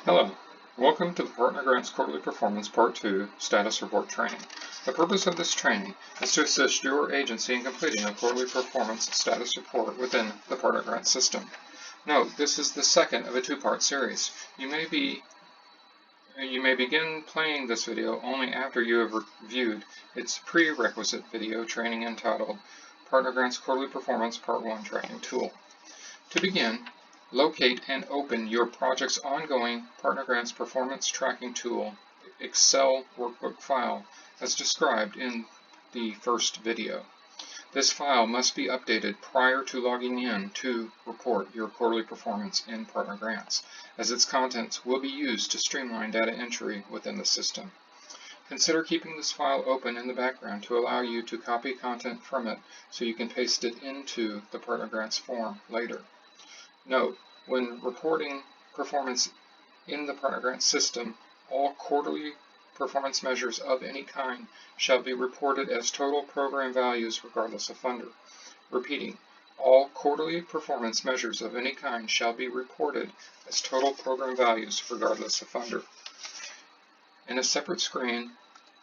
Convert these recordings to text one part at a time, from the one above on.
Hello, welcome to the PartnerGrants Quarterly Performance Part 2 Status Report Training. The purpose of this training is to assist your agency in completing a quarterly performance status report within the PartnerGrants system. Note, this is the second of a two-part series. You may begin playing this video only after you have reviewed its prerequisite video training entitled PartnerGrants Quarterly Performance Part 1 Tracking Tool. To begin, locate and open your project's ongoing PartnerGrants Performance Tracking Tool Excel workbook file as described in the first video. This file must be updated prior to logging in to report your quarterly performance in PartnerGrants, as its contents will be used to streamline data entry within the system. Consider keeping this file open in the background to allow you to copy content from it so you can paste it into the PartnerGrants form later. Note, when reporting performance in the PartnerGrants system, all quarterly performance measures of any kind shall be reported as total program values regardless of funder. Repeating, all quarterly performance measures of any kind shall be reported as total program values regardless of funder. In a separate screen,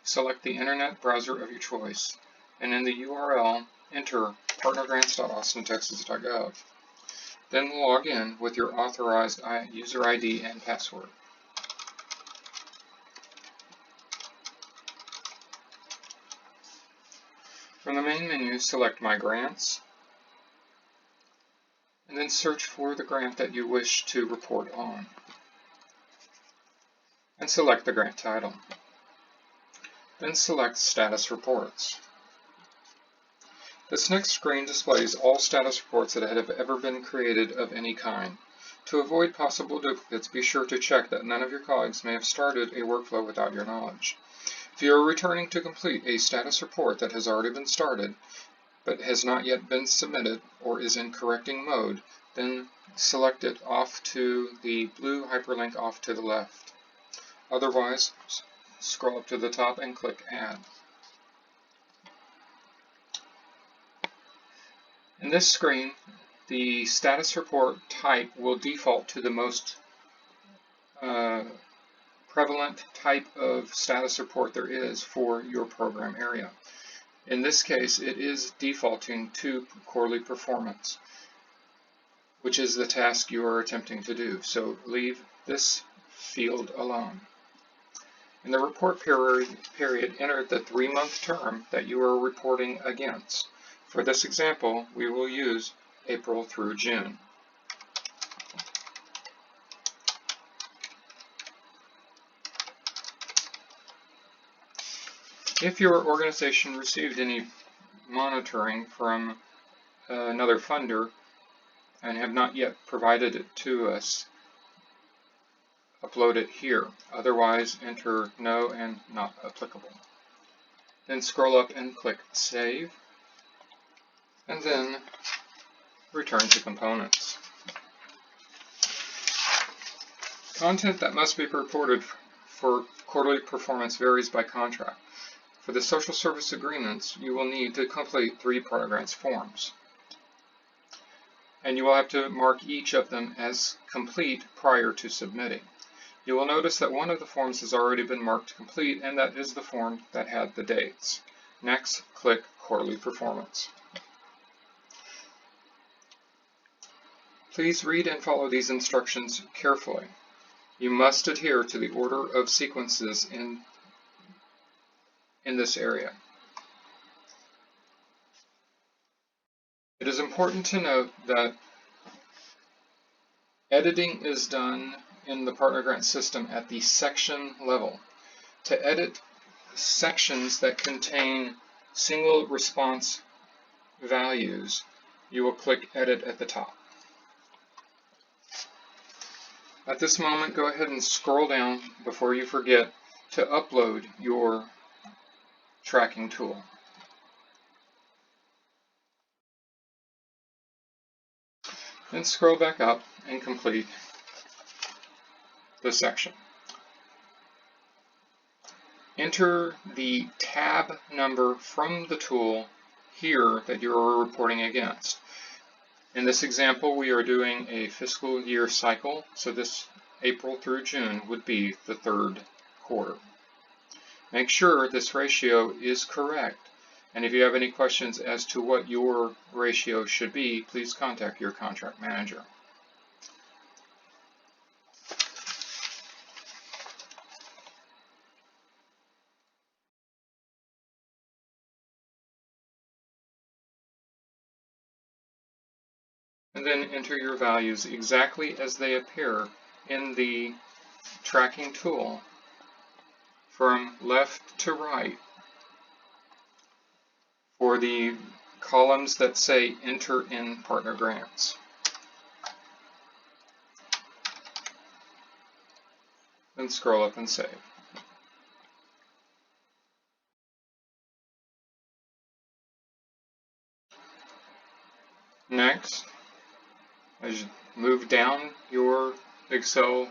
select the internet browser of your choice, and in the URL, enter partnergrants.austintexas.gov. Then log in with your authorized user ID and password. From the main menu, select My Grants, and then search for the grant that you wish to report on, and select the grant title. Then select Status Reports. This next screen displays all status reports that have ever been created of any kind. To avoid possible duplicates, be sure to check that none of your colleagues may have started a workflow without your knowledge. If you are returning to complete a status report that has already been started, but has not yet been submitted or is in correcting mode, then select it off to the blue hyperlink off to the left. Otherwise, scroll up to the top and click Add. In this screen, the status report type will default to the most prevalent type of status report there is for your program area. In this case, it is defaulting to quarterly performance, which is the task you are attempting to do, so leave this field alone. In the report period, enter the 3-month term that you are reporting against. For this example, we will use April through June. If your organization received any monitoring from another funder and have not yet provided it to us, upload it here. Otherwise, enter No and Not Applicable. Then scroll up and click Save, and then return to Components. Content that must be reported for quarterly performance varies by contract. For the social service agreements, you will need to complete 3 PartnerGrants forms, and you will have to mark each of them as complete prior to submitting. You will notice that one of the forms has already been marked complete, and that is the form that had the dates. Next, click Quarterly Performance. Please read and follow these instructions carefully. You must adhere to the order of sequences in this area. It is important to note that editing is done in the PartnerGrants system at the section level. To edit sections that contain single response values, you will click Edit at the top. At this moment, go ahead and scroll down before you forget to upload your tracking tool. Then scroll back up and complete the section. Enter the tab number from the tool here that you are reporting against. In this example, we are doing a fiscal year cycle, so this April through June would be the third quarter. Make sure this ratio is correct, and if you have any questions as to what your ratio should be, please contact your contract manager. And then enter your values exactly as they appear in the tracking tool from left to right for the columns that say enter in partner grants. Then scroll up and save. Next, as you move down your Excel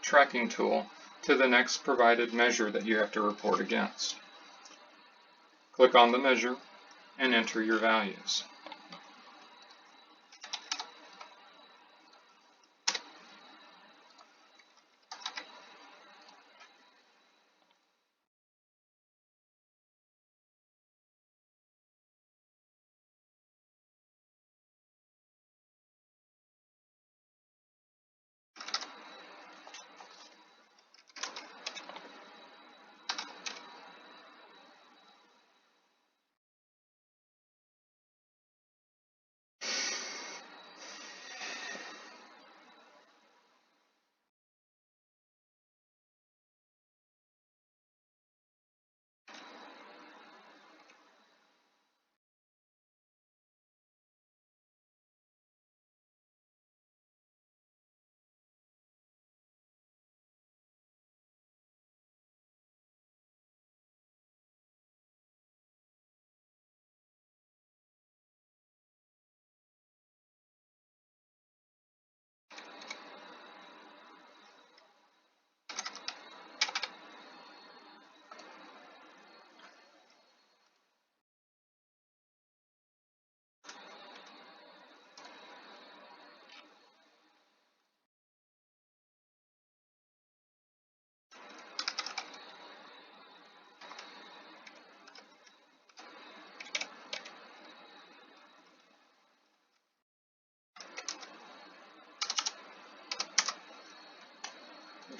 tracking tool to the next provided measure that you have to report against. Click on the measure and enter your values.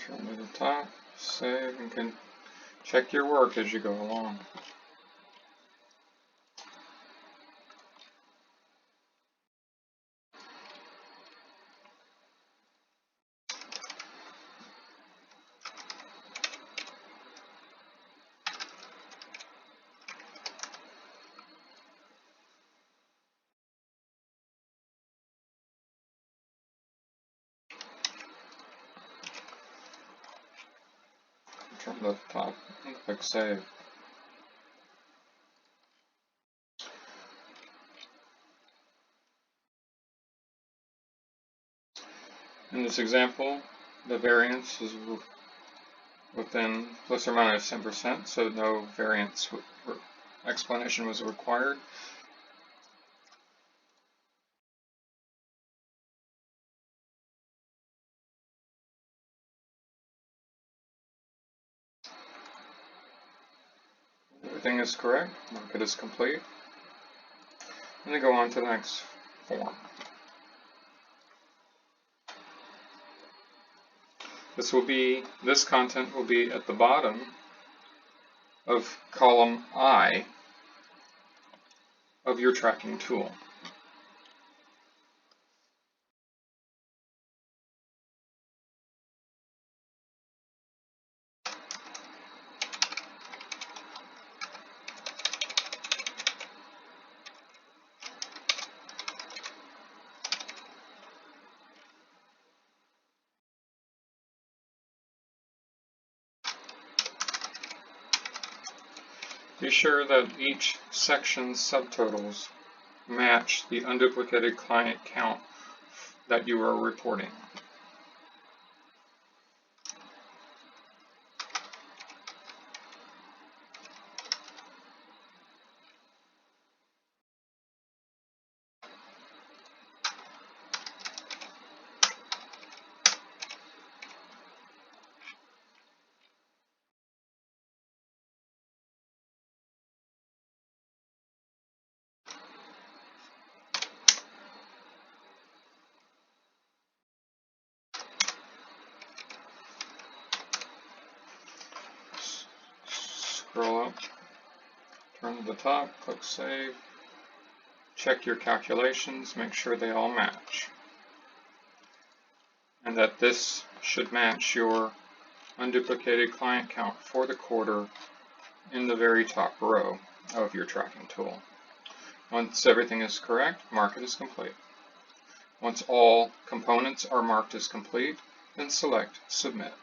Return to the top, save, and can check your work as you go along. Return to the top and click save. In this example, the variance is within plus or minus 10%, so no variance explanation was required. Everything is correct, mark it as complete, and then go on to the next form. This content will be at the bottom of column I of your tracking tool. Be sure that each section's subtotals match the unduplicated client count that you are reporting. scroll up, turn to the top, click Save, check your calculations, make sure they all match, and that this should match your unduplicated client count for the quarter in the very top row of your tracking tool. Once everything is correct, mark it as complete. Once all components are marked as complete, then select Submit.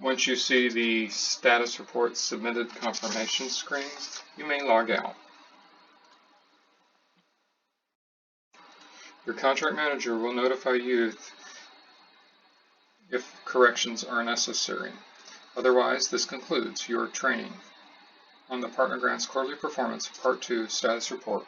Once you see the status report submitted confirmation screen, you may log out. Your contract manager will notify you if corrections are necessary. Otherwise, this concludes your training on the PartnerGrants Quarterly Performance Part 2 Status Report